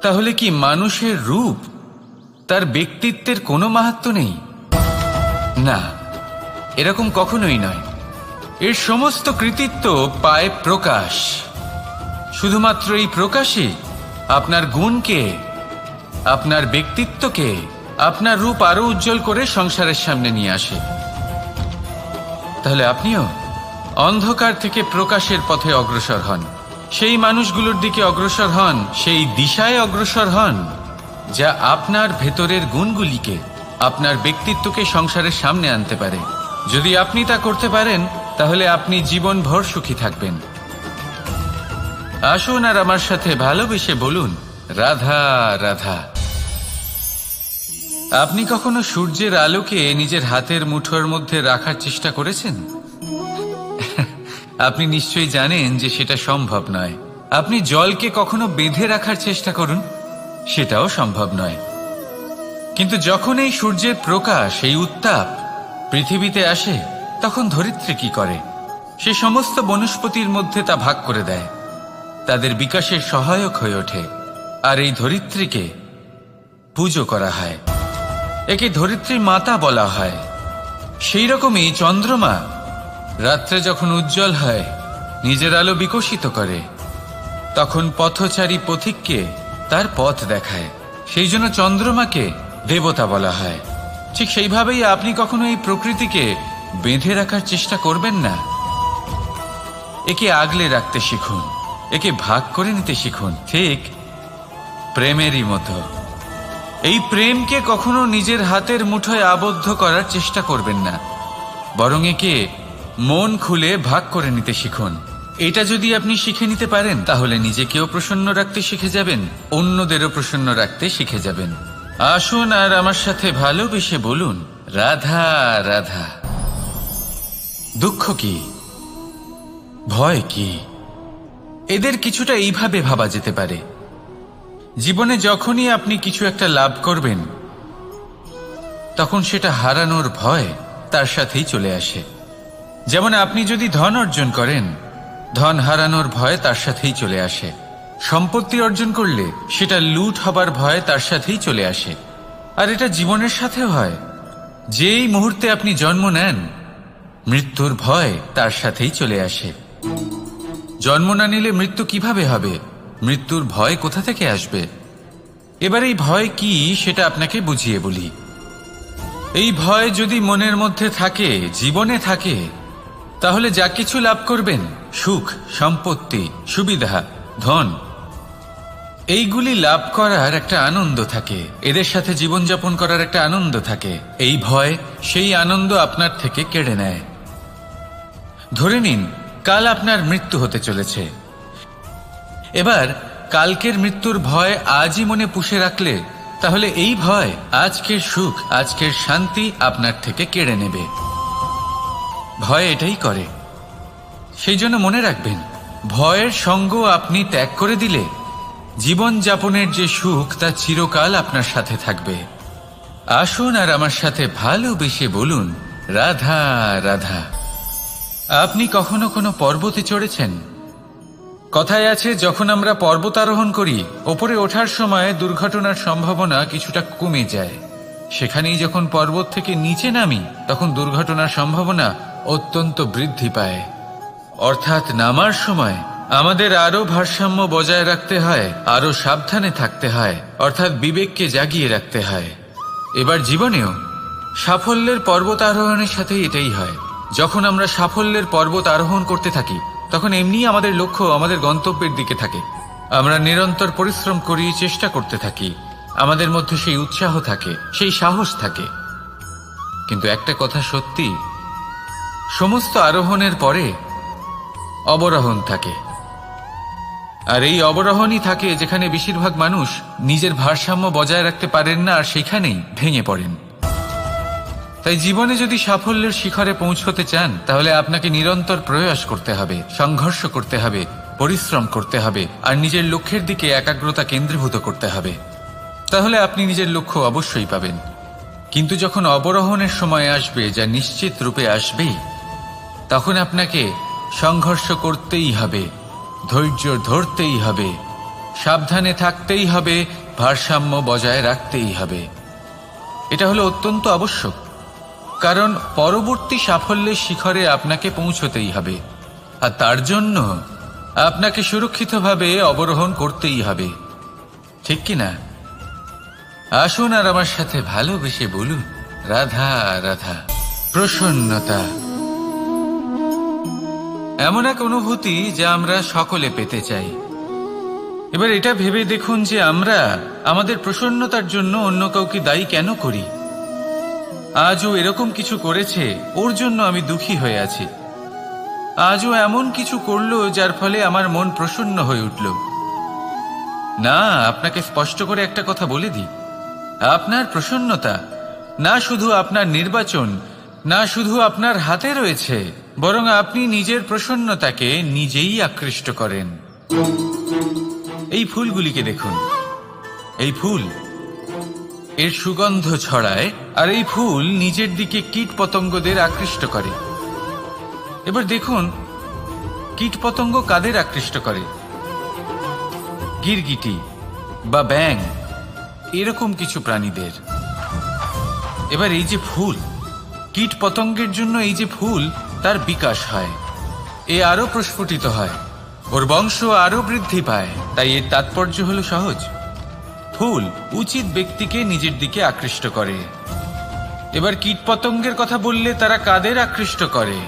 তাহলে কি মানুষের রূপ, তার ব্যক্তিত্বের কোনো মাহাত্ম্য নেই? না, এরকম কখনোই নয়। এর সমস্ত কৃতিত্ব পায় প্রকাশ। শুধুমাত্র এই প্রকাশই আপনার গুণকে, আপনার ব্যক্তিত্বকে, আপনার রূপ আরো উজ্জ্বল করে সংসারের সামনে নিয়ে আসে। তাহলে আপনিও অন্ধকার থেকে প্রকাশের পথে অগ্রসর হন, সেই মানুষগুলোর দিকে অগ্রসর হন, সেই দিশায় অগ্রসর হন যা আপনার ভেতরের গুণগুলিকে, আপনার ব্যক্তিত্বকে সংসারের সামনে আনতে পারে। যদি আপনি তা করতে পারেন, তাহলে আপনি জীবনভর সুখী থাকবেন। আসুন আর আমার সাথে ভালোবেসে বলুন, রাধা রাধা। আপনি কখনো সূর্যের আলোকে নিজের হাতের মুঠোর মধ্যে রাখার চেষ্টা করেছেন? আপনি নিশ্চয়ই জানেন যে সেটা সম্ভব নয়। আপনি জলকে কখনো বেঁধে রাখার চেষ্টা করুন, সেটাও সম্ভব নয়। কিন্তু যখন এই সূর্যের প্রকাশ, এই উত্তাপ পৃথিবীতে আসে, তখন ধরিত্রী কি করে? সে সমস্ত বনস্পতির মধ্যে তা ভাগ করে দেয়, তাদের বিকাশের সহায়ক হয়ে ওঠে। আর এই ধরিত্রীকে পুজো করা হয়, একে ধরিত্রী মাতা বলা হয়। সেই রকমই চন্দ্রমা রাত্রে যখন উজ্জ্বল হয়, নিজের আলো বিকশিত করে, তখন পথচারী পথিককে তার পথ দেখায়। সেই জন্য চন্দ্রমাকে দেবতা বলা হয়। ঠিক সেইভাবেই আপনি কখনো এই প্রকৃতিকে বেঁধে রাখার চেষ্টা করবেন না। একে আগলে রাখতে শিখুন, একে ভাগ করে নিতে শিখুন, ঠিক প্রেমেরই মতো। এই প্রেমকে কখনো নিজের হাতের মুঠোয় আবদ্ধ করার চেষ্টা করবেন না, বরং একে মন খুলে ভাগ করে নিতে শিখুন। এটা যদি আপনি শিখে নিতে পারেন, তাহলে নিজেকেও প্রসন্ন রাখতে শিখে যাবেন, অন্যদেরও প্রসন্ন রাখতে শিখে যাবেন। আসুন আর আমার সাথে ভালোবেসে বলুন, রাধা রাধা। দুঃখ কি, ভয় কি, এদের কিছুটা এইভাবে ভাবা যেতে পারে। জীবনে যখনই আপনি কিছু একটা লাভ করবেন, তখন সেটা হারানোর ভয় তার সাথেই চলে আসে। যেমন আপনি যদি ধন অর্জন করেন, ধন হারানোর ভয় তার সাথেই চলে আসে। সম্পত্তি অর্জন করলে সেটা লুট হবার ভয় তার সাথেই চলে আসে। আর এটা জীবনের সাথেও হয়। যেই মুহূর্তে আপনি জন্ম নেন, মৃত্যুর ভয় তার সাথেই চলে আসে। জন্ম না নিলে মৃত্যু কিভাবে হবে? মৃত্যুর ভয় কোথা থেকে আসবে? এবার এই ভয় কি সেটা আপনাকে বুঝিয়ে বলি। এই ভয় যদি মনের মধ্যে থাকে, জীবনে থাকে, তাহলে যা কিছু লাভ করবেন, সুখ, সম্পত্তি, সুবিধা, ধন, এইগুলি লাভ করার একটা আনন্দ থাকে, এদের সাথে জীবনযাপন করার একটা আনন্দ থাকে। এই ভয় সেই আনন্দ আপনার থেকে কেড়ে নেয়। ধরে নিন কাল আপনার মৃত্যু হতে চলেছে। এবার কালকের মৃত্যুর ভয় আজই মনে পুষে রাখলে, তাহলে এই ভয় আজকের সুখ, আজকের শান্তি আপনার থেকে কেড়ে নেবে। ভয় এটাই করে। সেই জন্য মনে রাখবেন, ভয়ের সঙ্গ আপনি ত্যাগ করে দিলে জীবন যাপনের যে সুখ তা চিরকাল আপনার সাথে থাকবে। আসুন আর আমার সাথে ভালোবেসে বলুন, রাধা রাধা। আপনি কখনো কোনো পর্বতে চড়েছেন? কথায় আছে, যখন আমরা পর্বত আরোহণ করি, ওপরে ওঠার সময় দুর্ঘটনার সম্ভাবনা কিছুটা কমে যায়। সেখানেই যখন পর্বত থেকে নিচে নামি, তখন দুর্ঘটনার সম্ভাবনা অত্যন্ত বৃদ্ধি পায়। অর্থাৎ নামার সময় আমাদের আরো ভারসাম্য বজায় রাখতে হয়, আরো সাবধানে থাকতে হয়, অর্থাৎ বিবেককে জাগিয়ে রাখতে হয়। এবার জীবনেও সাফল্যের পর্বত আরোহণের সাথে এটাই হয়। যখন আমরা সাফল্যের পর্বত আরোহণ করতে থাকি, তখন এমনি আমাদের লক্ষ্য আমাদের গন্তব্যের দিকে থাকে। আমরা নিরন্তর পরিশ্রম করি, চেষ্টা করতে থাকি, আমাদের মধ্যে সেই উৎসাহ থাকে, সেই সাহস থাকে। কিন্তু একটা কথা সত্যি, সমস্ত আরোহণের পরে অবরোহণ থাকে। আর এই অবরোহণই থাকে যেখানে বেশিরভাগ মানুষ নিজের ভারসাম্য বজায় রাখতে পারেন না, আর সেখানেই ভেঙে পড়েন। তাই জীবনে যদি সাফল্যের শিখরে পৌঁছতে চান, তাহলে আপনাকে নিরন্তর প্রয়াস করতে হবে, সংঘর্ষ করতে হবে, পরিশ্রম করতে হবে, আর নিজের লক্ষ্যের দিকে একাগ্রতা কেন্দ্রীভূত করতে হবে। তাহলে আপনি নিজের লক্ষ্য অবশ্যই পাবেন। কিন্তু যখন অবরোহণের সময় আসবে, যা নিশ্চিত রূপে আসবেই, তখন আপনাকে সংঘর্ষ করতেই হবে, ধৈর্য ধরতেই হবে, সাবধানে থাকতেই হবে, ভারসাম্য বজায় রাখতেই হবে। এটা হলো অত্যন্ত আবশ্যক, কারণ পরবর্তী সাফল্যের শিখরে আপনাকে পৌঁছতেই হবে, আর তার জন্য আপনাকে সুরক্ষিতভাবে অবরোহণ করতেই হবে। ঠিক কিনা? আসুন আর আমার সাথে ভালোবেসে বলুন, রাধা রাধা। প্রসন্নতা এমন এক অনুভূতি যা আমরা সকলে পেতে চাই। এবার এটা ভেবে দেখুন যে আমরা আমাদের প্রসন্নতার জন্য অন্য কাউকে দায়ী কেন করি। আজও এরকম কিছু করেছে, ওর জন্য আমি দুঃখী হয়ে আছি। আজও এমন কিছু করলো যার ফলে আমার মন প্রসন্ন হয়ে উঠল। না, আপনাকে স্পষ্ট করে একটা কথা বলে দিই, আপনার প্রসন্নতা না শুধু আপনার নির্বাচন, না শুধু আপনার হাতে রয়েছে, বরং আপনি নিজের প্রসন্নতাকে নিজেই আকৃষ্ট করেন। এই ফুলগুলিকে দেখুন, এই ফুল এর সুগন্ধ ছড়ায়, আর এই ফুল নিজের দিকে কীট পতঙ্গদের আকৃষ্ট করে। এবার দেখুন, কীট পতঙ্গ কাদের আকৃষ্ট করে? গিরগিটি বা ব্যাঙ, এরকম কিছু প্রাণীদের। এবার এই যে ফুল, কীট পতঙ্গের জন্য এই যে ফুল, তার বিকাশ হয়, এ আরো প্রস্ফুটিত হয়, ওর বংশ আরো বৃদ্ধি পায়। তাই এর তাৎপর্য হলো সহজ, ফুল উচিত ব্যক্তিকে নিজের দিকে আকৃষ্ট করে। এবার কীট পতঙ্গের কথা বললে তারা কাদের আকৃষ্ট করে?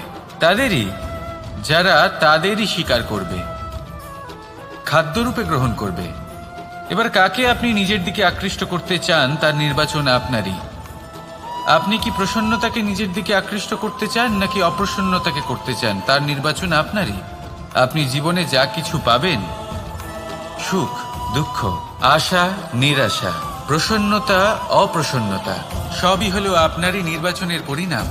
তাদেরই যারা তাদেরই শিকার করবে, খাদ্যরূপে গ্রহণ করবে। এবার কাকে আপনি নিজের দিকে আকৃষ্ট করতে চান, তার নির্বাচন আপনারই। আপনি কি প্রসন্নতাকে নিজের দিকে আকৃষ্ট করতে চান, নাকি অপ্রসন্নতাকে করতে চান, তার নির্বাচন আপনারই। আপনি জীবনে যা কিছু পাবেন, সুখ, দুঃখ, আশা, নিরাশা, প্রসন্নতা, অপ্রসন্নতা, সবই হলো আপনারই নির্বাচনের পরিণাম।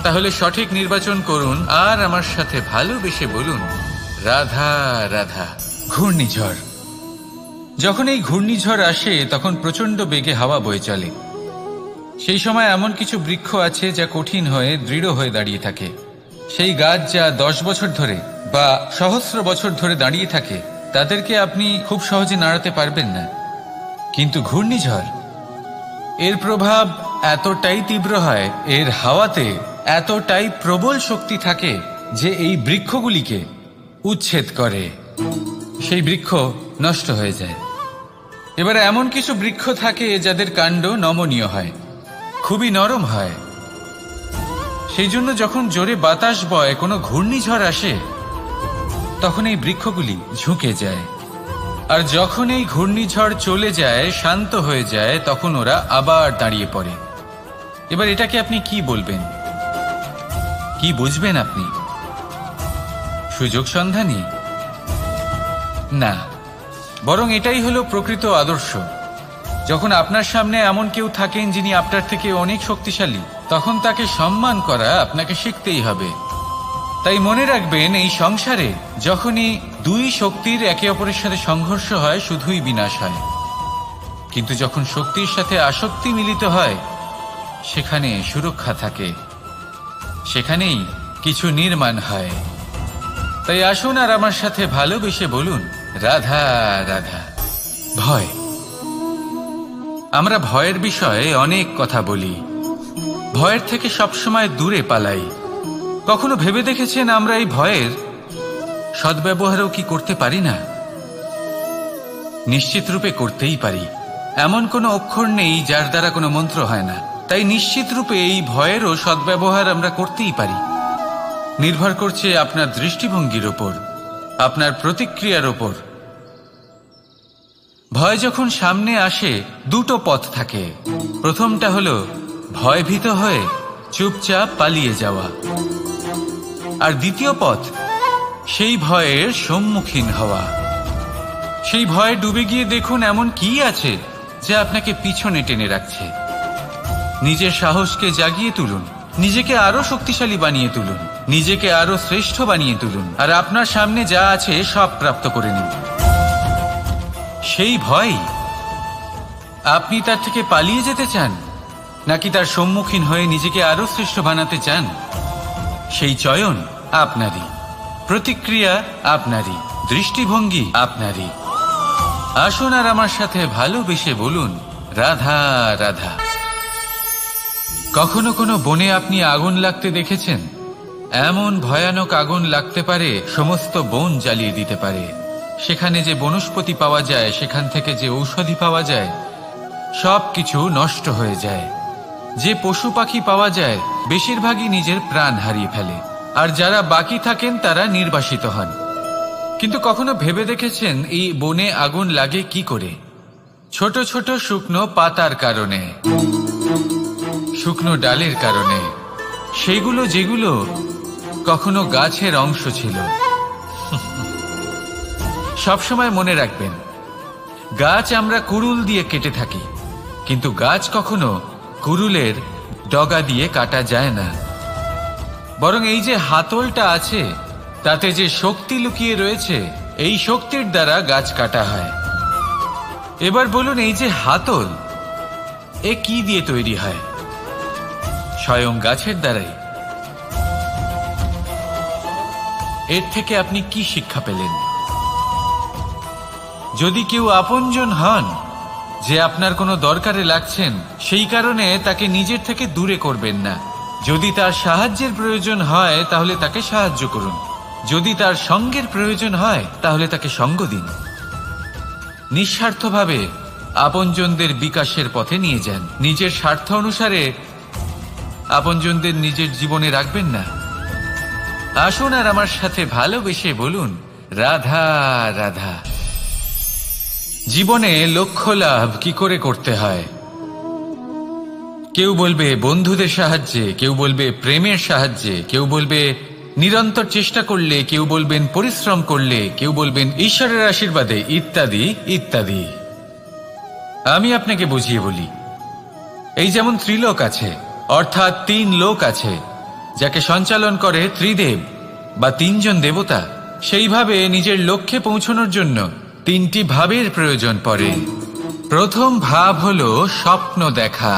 তাহলে সঠিক নির্বাচন করুন, আর আমার সাথে ভালোবেসে বলুন, রাধা রাধা। ঘূর্ণিঝড়, যখন এই ঘূর্ণিঝড় আসে, তখন প্রচন্ড বেগে হাওয়া বয়ে চলে। সেই সময় এমন কিছু বৃক্ষ আছে যা কঠিন হয়ে দৃঢ় হয়ে দাঁড়িয়ে থাকে। সেই গাছ যা 10 বছর ধরে বা সহস্র বছর ধরে দাঁড়িয়ে থাকে, তাদেরকে আপনি খুব সহজে নাড়াতে পারবেন না। কিন্তু ঘূর্ণিঝড়, এর প্রভাব এতটাই তীব্র হয়, এর হাওয়াতে এতটাই প্রবল শক্তি থাকে যে এই বৃক্ষগুলিকে উচ্ছেদ করে, সেই বৃক্ষ নষ্ট হয়ে যায়। এবার এমন কিছু বৃক্ষ থাকে যাদের কাণ্ড নমনীয় হয়, খুবই নরম হয়। সেই জন্য যখন জোরে বাতাস বয়, কোনো ঘূর্ণিঝড় আসে, তখন এই বৃক্ষগুলি ঝুঁকে যায়। আর যখন এই ঘূর্ণিঝড় চলে যায়, শান্ত হয়ে যায়, তখন ওরা আবার দাঁড়িয়ে পড়ে। এবার এটাকে আপনি কি বলবেন, কি বুঝবেন আপনি? সুযোগ সন্ধানী? না, বরং এটাই হলো প্রকৃত আদর্শ। যখন আপনার সামনে এমন কেউ থাকেন যিনি আপনার থেকে অনেক শক্তিশালী, তখন তাকে সম্মান করা আপনাকে শিখতেই হবে। তাই মনে রাখবেন, এই সংসারে যখনই দুই শক্তির একে অপরের সাথে সংঘর্ষ হয়, শুধুই বিনাশ হয়। কিন্তু যখন শক্তির সাথে আসক্তি মিলিত হয়, সেখানে সুরক্ষা থাকে, সেখানেই কিছু নির্মাণ হয়। তাই আসুন আর আমার সাথে ভালোবেসে বলুন, রাধা রাধা। ভয়, আমরা ভয়ের বিষয়ে অনেক কথা বলি, ভয়ের থেকে সবসময় দূরে পালাই। কখনো ভেবে দেখেছেন আমরা এই ভয়ের সদ্ব্যবহারও কি করতে পারি না? নিশ্চিত রূপে করতেই পারি। এমন কোনো অক্ষর নেই যার দ্বারা কোনো মন্ত্র হয় না। তাই নিশ্চিত রূপে এই ভয়েরও সদ্ব্যবহার আমরা করতেই পারি। নির্ভর করছে আপনার দৃষ্টিভঙ্গির ওপর, আপনার প্রতিক্রিয়ার ওপর। ভয় যখন সামনে আসে, দুটো পথ থাকে। প্রথমটা হলো ভয়ভীত হয়ে চুপচাপ পালিয়ে যাওয়া, আর দ্বিতীয় পথ সেই ভয়ের সম্মুখীন হওয়া। সেই ভয়ে ডুবে গিয়ে দেখুন এমন কি আছে যা আপনাকে পিছনে টেনে রাখছে। নিজের সাহসকে জাগিয়ে তুলুন, নিজেকে আরো শক্তিশালী বানিয়ে তুলুন, নিজেকে আরো শ্রেষ্ঠ বানিয়ে তুলুন, আর আপনার সামনে যা আছে সব প্রাপ্ত করে নিন। সেই ভয়, আপনি তার থেকে পালিয়ে যেতে চান নাকি তার সম্মুখীন হয়ে নিজেকে আরো শ্রেষ্ঠ বানাতে চান? সেই চয়ন আপনারই, প্রতিক্রিয়া আপনারই, দৃষ্টিভঙ্গি আপনারই। আসুন আর আমার সাথে ভালোবেসে বলুন, রাধা রাধা। কখনো কোনো বনে আপনি আগুন লাগতে দেখেছেন? এমন ভয়ানক আগুন লাগতে পারে, সমস্ত বন জ্বালিয়ে দিতে পারে। সেখানে যে বনস্পতি পাওয়া যায়, সেখান থেকে যে ঔষধি পাওয়া যায়, সব কিছু নষ্ট হয়ে যায়। যে পশু পাখি পাওয়া যায়, বেশিরভাগই নিজের প্রাণ হারিয়ে ফেলে, আর যারা বাকি থাকেন তারা নির্বাসিত হন। কিন্তু কখনো ভেবে দেখেছেন এই বনে আগুন লাগে কি করে? ছোট ছোট শুকনো পাতার কারণে, শুকনো ডালের কারণে, সেগুলো যেগুলো কখনো গাছের অংশ ছিল। সবসময় মনে রাখবেন, গাছ আমরা কুড়ুল দিয়ে কেটে থাকি, কিন্তু গাছ কখনো কুড়ুলের ডগা দিয়ে কাটা যায় না। বরং এই যে হাতলটা আছে, তাতে যে শক্তি লুকিয়ে রয়েছে, এই শক্তির দ্বারা গাছ কাটা হয়। এবার বলুন, এই যে হাতল, এ কি দিয়ে তৈরি হয়? স্বয়ং গাছের দ্বারাই। এর থেকে আপনি কি শিক্ষা পেলেন? যদি কেউ আপনজন হন, যে আপনার কোনো দরকারে লাগছেন, সেই কারণে তাকে নিজের থেকে দূরে করবেন না। যদি তার সাহায্যের প্রয়োজন হয়, তাহলে তাকে সাহায্য করুন। যদি তার সঙ্গের প্রয়োজন হয়, তাহলে তাকে সঙ্গ দিন। নিঃস্বার্থভাবে আপনজনদের বিকাশের পথে নিয়ে যান। নিজের স্বার্থ অনুসারে আপনজনদের নিজের জীবনে রাখবেন না। আসুন আর আমার সাথে ভালোবেসে বলুন, রাধা রাধা। জীবনে লক্ষ্য লাভ কি করে করতে হয়? কেউ বলবে বন্ধুদের সাহায্যে, কেউ বলবে প্রেমের সাহায্যে, কেউ বলবে নিরন্তর চেষ্টা করলে, কেউ বলবেন পরিশ্রম করলে, কেউ বলবেন ঈশ্বরের আশীর্বাদে, ইত্যাদি ইত্যাদি। আমি আপনাকে বুঝিয়ে বলি, এই যেমন ত্রিলোক আছে, অর্থাৎ 3 লোক আছে, যাকে সঞ্চালন করে ত্রিদেব বা 3 জন দেবতা। সেইভাবে নিজের লক্ষ্যে পৌঁছানোর জন্য 3টি ভাবের প্রয়োজন পড়ে। প্রথম ভাব হলো স্বপ্ন দেখা।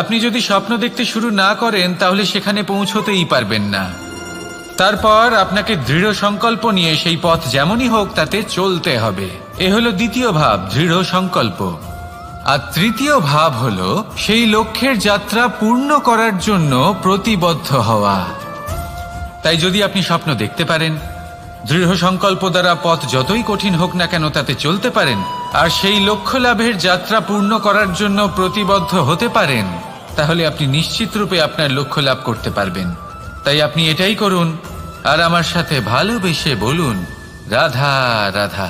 আপনি যদি স্বপ্ন দেখতে শুরু না করেন, তাহলে সেখানে পৌঁছতেই পারবেন না। তারপর আপনাকে দৃঢ় সংকল্প নিয়ে সেই পথ যেমনই হোক তাতে চলতে হবে। এ হলো দ্বিতীয় ভাব, দৃঢ় সংকল্প। আর তৃতীয় ভাব হলো সেই লক্ষ্যের যাত্রা পূর্ণ করার জন্য প্রতিবদ্ধ হওয়া। তাই যদি আপনি স্বপ্ন দেখতে পারেন, দৃঢ় সংকল্প দ্বারা পথ যতই কঠিন হোক না কেন তাতে চলতে পারেন, আর সেই লক্ষ্য লাভের যাত্রা পূর্ণ করার জন্য প্রতিবদ্ধ হতে পারেন, তাহলে আপনি নিশ্চিত রূপে আপনার লক্ষ্য লাভ করতে পারবেন। তাই আপনি এটাই করুন আর আমার সাথে ভালোবেসে বলুন, রাধা রাধা।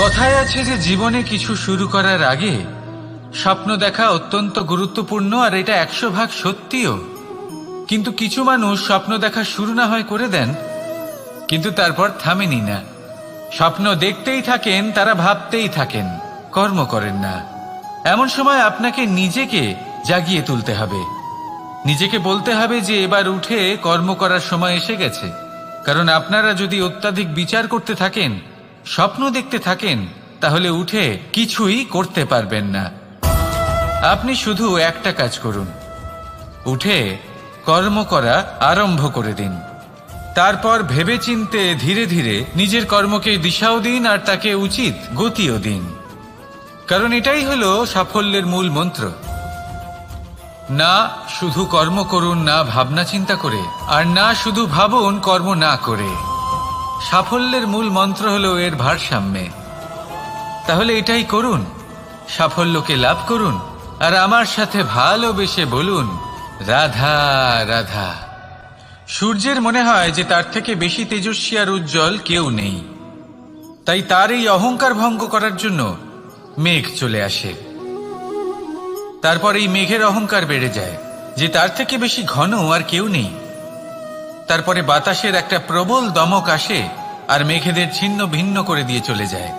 কথায় আছে যে জীবনে কিছু শুরু করার আগে স্বপ্ন দেখা অত্যন্ত গুরুত্বপূর্ণ, আর এটা 100% সত্যিও। কিন্তু কিছু মানুষ স্বপ্ন দেখা শুরু না হয় করে দেন, কিন্তু তারপর থামেনি না। স্বপ্ন দেখতেই থাকেন, তারা ভাবতেই থাকেন, কর্ম করেন না। এমন সময় আপনাকে নিজেকে জাগিয়ে তুলতে হবে, নিজেকে বলতে হবে যে এবার উঠে কর্ম করার সময় এসে গেছে। কারণ আপনারা যদি অত্যাধিক বিচার করতে থাকেন, স্বপ্ন দেখতে থাকেন, তাহলে উঠে কিছুই করতে পারবেন না। আপনি শুধু একটা কাজ করুন, উঠে কর্ম করা আরম্ভ করে দিন। তারপর ভেবেচিন্তে ধীরে ধীরে নিজের কর্মকে দিশাও দিন আর তাকে উচিত গতিও দিন। কারণ এটাই হলো সাফল্যের মূল মন্ত্র। না শুধু কর্ম করুন না ভাবনা চিন্তা করে, আর না শুধু ভাবুন কর্ম না করে। সাফল্যের মূল মন্ত্র হলো এর ভারসাম্যে। তাহলে এটাই করুন, সাফল্যকে লাভ করুন, আর আমার সাথে ভালোবেসে বলুন, রাধা রাধা। সূর্যের মনে হয় যে তার থেকে বেশি তেজস্বী আর উজ্জ্বল কেউ নেই, তাই তার এই অহংকার ভঙ্গ করার জন্য মেঘ চলে আসে। তারপর এই মেঘের অহংকার বেড়ে যায় যে তার থেকে বেশি ঘন আর কেউ নেই। তারপরে বাতাসের একটা প্রবল দমক আসে আর মেঘেদের ছিন্ন ভিন্ন করে দিয়ে চলে যায়।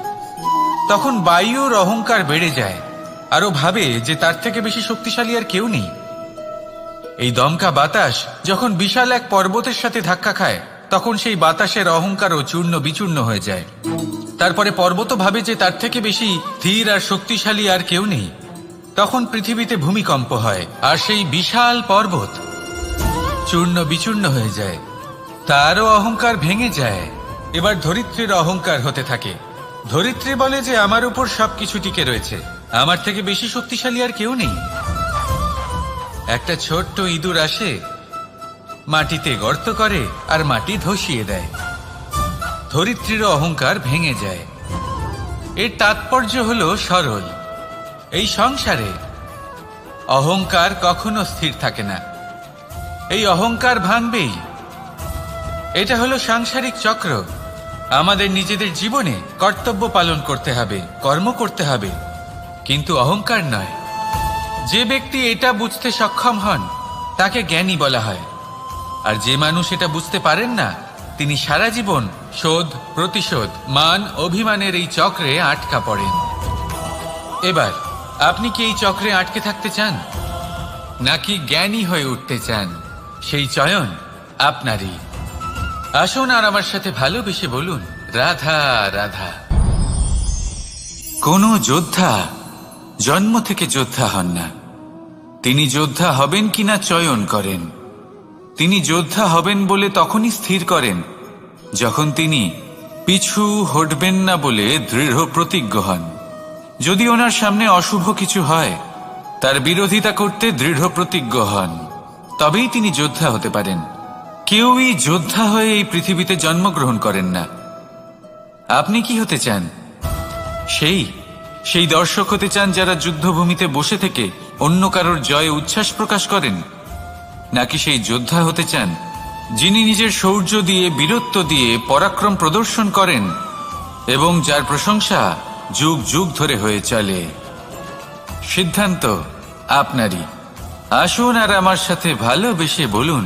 তখন বায়ুর অহংকার বেড়ে যায়, আরো ভাবে যে তার থেকে বেশি শক্তিশালী আর কেউ নেই। এই দমকা বাতাস যখন বিশাল এক পর্বতের সাথে ধাক্কা খায়, তখন সেই বাতাসের অহংকারও চূর্ণ বিচূর্ণ হয়ে যায়। তারপরে পর্বত ভাবে যে তার থেকে বেশি ধীর আর শক্তিশালী আর কেউ নেই। তখন পৃথিবীতে ভূমিকম্প হয় আর সেই বিশাল পর্বত চূর্ণ বিচূর্ণ হয়ে যায়, তারও অহংকার ভেঙে যায়। এবার ধরিত্রীর অহংকার হতে থাকে। ধরিত্রী বলে যে আমার উপর সবকিছু টিকে রয়েছে, আমার থেকে বেশি শক্তিশালী আর কেউ নেই। একটা ছোট্ট ইঁদুর আসে, মাটিতে গর্ত করে আর মাটি ধসিয়ে দেয়। ধরিত্রীর অহংকার ভেঙে যায়। এর তাৎপর্য হলো সরল, এই সংসারে অহংকার কখনো স্থির থাকে না, এই অহংকার ভাঙবেই। এটা হলো সাংসারিক চক্র। আমাদের নিজেদের জীবনে কর্তব্য পালন করতে হবে, কর্ম করতে হবে, কিন্তু অহংকার নয়। যে ব্যক্তি এটা বুঝতে সক্ষম হন তাকে জ্ঞানী বলা হয়, আর যে মানুষ এটা বুঝতে পারেন না তিনি সারা জীবন শোধ প্রতিশোধ মান অভিমানের এই চক্রে আটকা পড়েন। এবার আপনি কি এই চক্রে আটকে থাকতে চান নাকি জ্ঞানী হয়ে উঠতে চান? সেই চয়ন আপনারই। আসুন আর আমার সাথে ভালোবেসে বলুন, রাধা রাধা। কোনো যোদ্ধা জন্ম থেকে যোদ্ধা হন না, তিনি যোদ্ধা হবেন কিনা চয়ন করেন। তিনি যোদ্ধা হবেন বলে তখনই স্থির করেন যখন তিনি পিছু হটবেন না বলে দৃঢ় প্রতিজ্ঞ হন। যদি ওনার সামনে অশুভ কিছু হয়, তার বিরোধিতা করতে দৃঢ় প্রতিজ্ঞ হন, তবেই তিনি যোদ্ধা হতে পারেন। কেউই যোদ্ধা হয়ে এই পৃথিবীতে জন্মগ্রহণ করেন না। আপনি কি হতে চান? সেই দর্শক হতে চান যারা যুদ্ধভূমিতে বসে থেকে অন্য কারোর জয়ে উচ্ছ্বাস প্রকাশ করেন, নাকি সেই যোদ্ধা হতে চান যিনি নিজের শৌর্য দিয়ে বীরত্ব দিয়ে পরাক্রম প্রদর্শন করেন এবং যার প্রশংসা যুগ যুগ ধরে হয়ে চলে? সিদ্ধান্ত আপনারই। আসুন আর আমার সাথে ভালোবেসে বলুন,